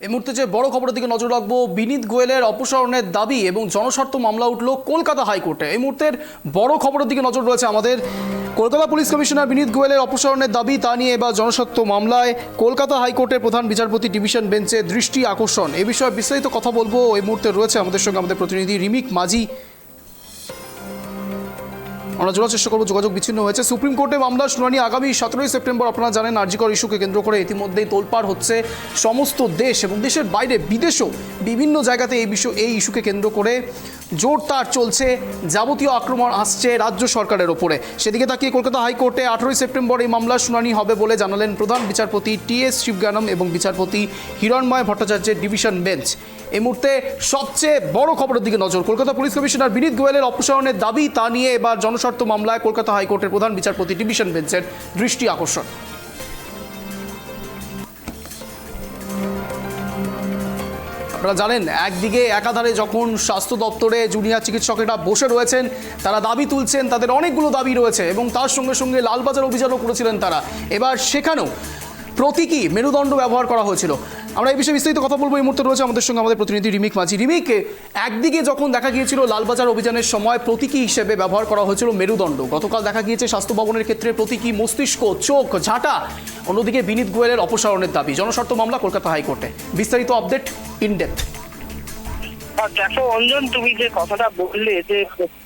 এই মুহূর্তে যে বড় খবরের দিকে নজর রাখবো, বিনীত গোয়েলের অপসারণের দাবি এবং জনস্বার্থ মামলা উঠল কলকাতা হাইকোর্টে। এই মুহূর্তের বড় খবরের দিকে নজর রয়েছে আমাদের। কলকাতা পুলিশ কমিশনার বিনীত গোয়েলের অপসারণের দাবি, তা নিয়ে এবার জনস্বার্থ মামলায় কলকাতা হাইকোর্টের প্রধান বিচারপতি ডিভিশন বেঞ্চে দৃষ্টি আকর্ষণ। এ বিষয়ে বিস্তারিত কথা বলবো। এই মুহূর্তে রয়েছে আমাদের সঙ্গে আমাদের প্রতিনিধি রিমিক মাঝি। আমরা জোড়ার চেষ্টা করবো, যোগাযোগ বিচ্ছিন্ন হয়েছে। সুপ্রিম কোর্টে মামলার শুনানি আগামী 17 সেপ্টেম্বর। আপনারা জানেন আরজিকর ইস্যুকে কেন্দ্র করে ইতিমধ্যেই তোলপাড় হচ্ছে সমস্ত দেশ এবং দেশের বাইরে বিদেশেও বিভিন্ন জায়গাতে এই ইস্যুকে কেন্দ্র করে জোরদার চলছে। যাবতীয় আক্রমণ আসছে রাজ্য সরকারের ওপরে। সেদিকে তাকিয়ে কলকাতা হাইকোর্টে 18 সেপ্টেম্বর এই মামলার শুনানি হবে বলে জানালেন প্রধান বিচারপতি টি.এস. শিবজ্ঞানম এবং বিচারপতি হিরণময় ভট্টাচার্যের ডিভিশন বেঞ্চ। এই মুহূর্তে সবচেয়ে বড় খবরের দিকে নজর। কলকাতা পুলিশ কমিশনার বিনীত গোয়েলের অপসারণের দাবি, তা নিয়ে এবার জনস্বার্থ মামলায় কলকাতা হাইকোর্টের প্রধান বিচারপতি ডিভিশন বেঞ্চের দৃষ্টি আকর্ষণ। আপনারা জানেন একদিকে একাধারে যখন স্বাস্থ্য দপ্তরে জুনিয়র চিকিৎসকেরা বসে রয়েছেন, তারা দাবি তুলছেন, তাদের অনেকগুলো দাবি রয়েছে এবং তার সঙ্গে সঙ্গে লালবাজার অভিযানও করেছিলেন তারা। এবার সেখানেও প্রতীকী মেরুদণ্ড ব্যবহার করা হয়েছিল। আমরা এই বিষয়ে বিস্তারিত কথা বলবো। এই মুহূর্তে রয়েছে আমাদের সঙ্গে আমাদের প্রতিনিধি রিমিক মাঝি। রিমিক, একদিকে যখন দেখা গিয়েছিল লালবাজার অভিযানের সময় প্রতীকী হিসেবে ব্যবহার করা হয়েছিল মেরুদণ্ড, গতকাল দেখা গিয়েছে স্বাস্থ্য ভবনের ক্ষেত্রে প্রতীকী মস্তিষ্ক, চোখ, ঝাঁটা। অন্যদিকে বিনীত গোয়েলের অপসারণের দাবি, জনস্বার্থ মামলা কলকাতা হাইকোর্টে। বিস্তারিত আপডেট ইন ডেপথ। দেখো অঞ্জন, তুমি যে কথাটা বললে যে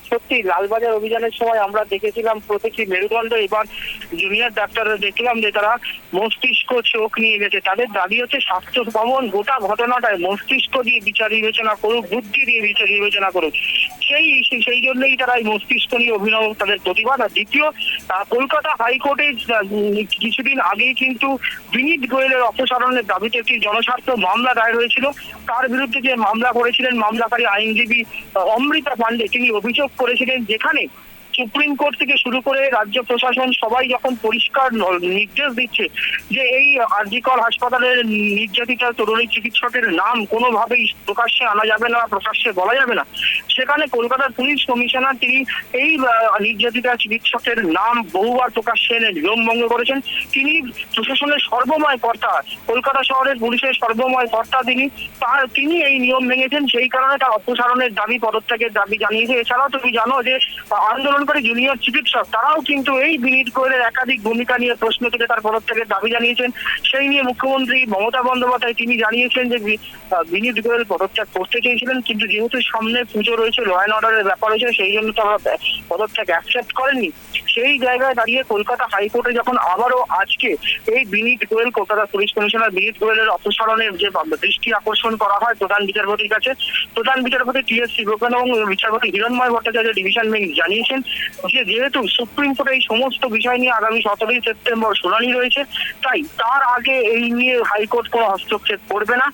সত্যি লালবাজার অভিযানের সময় আমরা দেখেছিলাম প্রত্যেকটি মেরুদণ্ড, এবার জুনিয়র ডাক্তাররা দেখলাম যে তারা মস্তিষ্ক, চোখ নিয়ে গেছে। তাদের দাবি হচ্ছে স্বাস্থ্য ভবন গোটা ঘটনাটায় মস্তিষ্ক দিয়ে বিচার বিবেচনা করুক, বুদ্ধি দিয়ে বিচার বিবেচনা করুক। সেই জন্যই তারা এই মস্তিষ্ক নিয়ে অভিনব তাদের প্রতিবাদ। আর দ্বিতীয়, কলকাতা হাইকোর্টে কিছুদিন আগেই কিন্তু বিনীত গোয়েলের অপসারণের দাবিতে একটি জনস্বার্থ মামলা দায়ের হয়েছিল। তার বিরুদ্ধে যে মামলা করেছিলেন মামলাকারী আইনজীবী অমৃতা পান্ডে, তিনি অভিযোগ করেছিলেন যেখানে সুপ্রিম কোর্ট থেকে শুরু করে রাজ্য প্রশাসন সবাই যখন পরিষ্কার নির্দেশ দিচ্ছে যে এই আরজিকর হাসপাতালের নির্যাতিতা তরুণী চিকিৎসকের নাম কোনোভাবেই প্রকাশ্যে আনা যাবে না, প্রকাশ্যে বলা যাবে না, সেখানে কলকাতার পুলিশ কমিশনার তিনি এই নির্যাতিতা চিকিৎসকের নাম বহুবার প্রকাশ্যে এনে নিয়মভঙ্গ করেছেন। তিনি প্রশাসনের সর্বময় কর্তা, কলকাতা শহরের পুলিশের সর্বময় কর্তা তিনি এই নিয়ম ভেঙেছেন। সেই কারণে তার অপসারণের দাবি, পদত্যাগের দাবি জানিয়েছে। এছাড়াও তুমি জানো যে আন্দোলনকারী জুনিয়র চিকিৎসক তারাও কিন্তু এই বিনীত গোয়েলের একাধিক ভূমিকা নিয়ে প্রশ্ন তুলে তার পদত্যাগের দাবি জানিয়েছেন। সেই নিয়ে মুখ্যমন্ত্রী মমতা বন্দ্যোপাধ্যায় তিনি জানিয়েছেন যে বিনীত গোয়েল পদত্যাগ করতে চেয়েছিলেন, কিন্তু যেহেতু সামনে পুজো রয়েছে, ল অ্যান্ড অর্ডারের ব্যাপার রয়েছে, সেই জন্য তারা পদত্যাগ অ্যাকসেপ্ট করেননি। সেই জায়গায় দাঁড়িয়ে কলকাতা হাইকোর্টে যখন আবারও আজকে এই বিনীত গোয়েল, কলকাতা পুলিশ কমিশনার বিনীত গোয়েলের অপসারণের যে দৃষ্টি আকর্ষণ করা হয় প্রধান বিচারপতির কাছে, প্রধান বিচারপতি টি.এস. শিবজ্ঞানম এবং বিচারপতি হিরণময় ভট্টাচার্য ডিভিশন বেঞ্চ জানিয়েছেন যে যেহেতু সুপ্রিম কোর্টে এই সমস্ত বিষয় নিয়ে আগামী 17 সেপ্টেম্বর শুনানি রয়েছে, তাই তার আগে এই নিয়ে হাইকোর্ট কোনো হস্তক্ষেপ করবে না।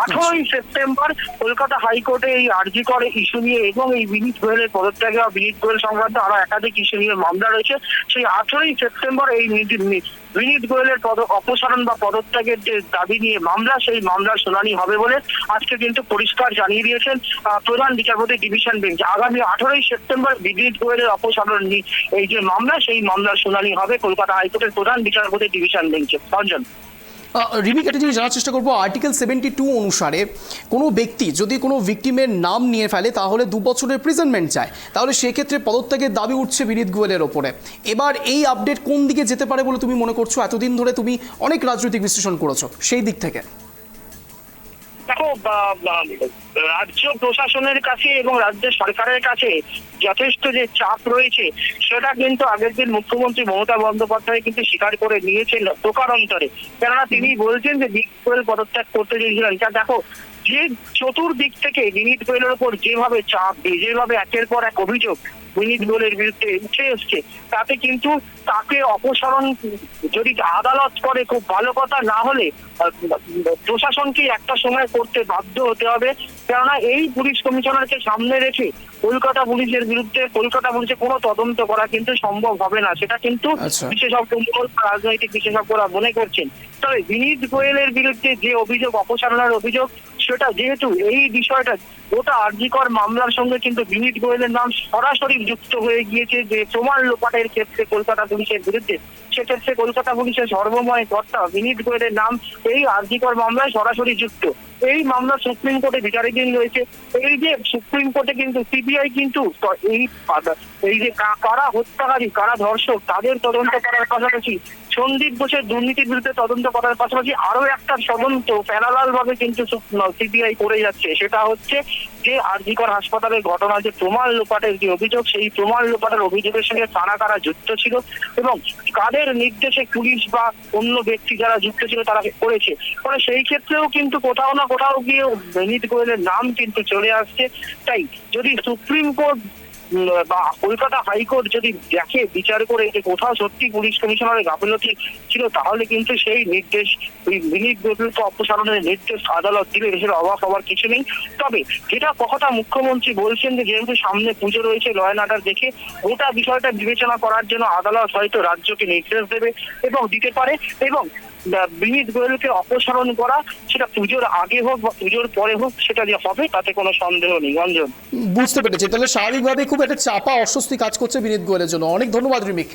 18 সেপ্টেম্বর কলকাতা হাইকোর্টে এই আরজিকর ইস্যু নিয়ে এবং এই বিনীত গোয়েলের পদত্যাগে বা বিনীত গোয়েল সংক্রান্ত আরো একাধিক ইস্যু নিয়ে মামলা রয়েছে। সেই 18 সেপ্টেম্বর এই বিনীত গোয়েলের অপসারণ বা পদত্যাগের যে দাবি নিয়ে মামলা, সেই মামলার শুনানি হবে বলে আজকে কিন্তু পরিষ্কার জানিয়ে দিয়েছেন প্রধান বিচারপতি ডিভিশন বেঞ্চ। আগামী 18 সেপ্টেম্বর বিনীত গোয়েলের অপসারণ নিয়ে এই যে মামলা, সেই মামলার শুনানি হবে কলকাতা হাইকোর্টের প্রধান বিচারপতি ডিভিশন বেঞ্চে। অঞ্জন, রিমিক, একটা জিনিস জানার চেষ্টা করবো। আর্টিকেল 72 অনুসারে কোনো ব্যক্তি যদি কোনো ভিকটিমের নাম নিয়ে ফেলে তাহলে 2 বছরের প্রিজনমেন্ট চায়, তাহলে সেক্ষেত্রে পদত্যাগের দাবি উঠছে বিনীত গোয়েলের ওপরে। এবার এই আপডেট কোন দিকে যেতে পারে বলে তুমি মনে করছো? এতদিন ধরে তুমি অনেক রাজনৈতিক বিশ্লেষণ করেছো, সেই দিক থেকে দেখো রাজ্য প্রশাসনের কাছে এবং রাজ্য সরকারের কাছে যথেষ্ট যে চাপ রয়েছে সেটা কিন্তু আগের দিন মুখ্যমন্ত্রী মমতা বন্দ্যোপাধ্যায় কিন্তু স্বীকার করে নিয়েছেন প্রকারান্তরে। কেননা তিনি বলছেন যে বিনীত গোয়েল পদত্যাগ করতে চেয়েছিলেন। দেখো যে চতুর্দিক থেকে বিনীত গোয়েলের উপর যেভাবে চাপ, যেভাবে একের পর এক অভিযোগ বিনীত গোয়েলের বিরুদ্ধে উঠে এসছে, তাতে কিন্তু তাকে অপসারণ যদি আদালত করে খুব ভালো কথা, না হলে প্রশাসনকে একটা সময় করতে বাধ্য হতে হবে। কেননা এই পুলিশ কমিশনারকে সামনে রেখে কলকাতা পুলিশের বিরুদ্ধে, কলকাতা পুলিশে কোনো তদন্ত করা কিন্তু সম্ভব হবে না, সেটা কিন্তু বিশেষজ্ঞ, রাজনৈতিক বিশেষজ্ঞরা মনে করছেন। তবে বিনীত গোয়েলের বিরুদ্ধে যে অভিযোগ, অপসারণের অভিযোগ, সেটা যেহেতু এই বিষয়টা গোটা আরজিকর মামলার সঙ্গে কিন্তু বিনীত গোয়েলের নাম সরাসরি যুক্ত হয়ে গিয়েছে, যে প্রমাণ লোপাটের ক্ষেত্রে কলকাতা পুলিশের বিরুদ্ধে, সেক্ষেত্রে কলকাতা পুলিশের সর্বময় কর্তা বিনীত গোয়েলের নাম এই আরজিকর মামলায় সরাসরি যুক্ত। এই মামলা সুপ্রিম কোর্টে বিচারাধীন রয়েছে। এই যে সুপ্রিম কোর্টে কিন্তু সিবিআই কিন্তু এই যে কারা হত্যাকারী, কারা ধর্ষক, তাদের তদন্ত করার পাশাপাশি সন্দীপ ঘোষের দুর্নীতির বিরুদ্ধে তদন্ত করার পাশাপাশি আরো একটা তদন্ত প্যারালাল ভাবে কিন্তু সিবিআই করে যাচ্ছে। সেটা হচ্ছে যে আরজিকর হাসপাতালের ঘটনা, যে প্রমাণ লোপাটের যে অভিযোগ, সেই প্রমাণ লোপাটের অভিযোগের সঙ্গে কারা যুক্ত ছিল এবং কাদের নির্দেশে পুলিশ বা অন্য ব্যক্তি যারা যুক্ত ছিল তারা করেছে। ফলে সেই ক্ষেত্রেও কিন্তু কোথাও না কোথাও গিয়ে বিনীত গোয়েলের নাম কিন্তু চলে আসছে। তাই যদি সুপ্রিম কোর্ট বা কলকাতা হাইকোর্ট যদি দেখে, বিচার করে যে কোথাও সত্যি পুলিশ কমিশনারের গাফিলতি ছিল, তাহলে কিন্তু সেই নির্দেশ বিনীত গোয়েলকে অপসারণের নির্দেশ আদালত দিলে এসে অবাক হওয়ার কিছু নেই। তবে যেটা কথা মুখ্যমন্ত্রী বলছেন যে যেহেতু সামনে পুজো রয়েছে, ল অ্যান্ড অর্ডার দেখে গোটা বিষয়টা বিবেচনা করার জন্য আদালত হয়তো রাজ্যকে নির্দেশ দেবে এবং দিতে পারে, এবং বিনীত গোয়েলকে অপসারণ করা সেটা পুজোর আগে হোক বা পুজোর পরে হোক, সেটা যে হবে তাতে কোনো সন্দেহ নেই। রঞ্জন, বুঝতে পেরেছি। তাহলে স্বাভাবিকভাবে খুব একটা চাপা অস্বস্তি কাজ করছে বিনীত গোয়েলের জন্য। অনেক ধন্যবাদ রিমিক।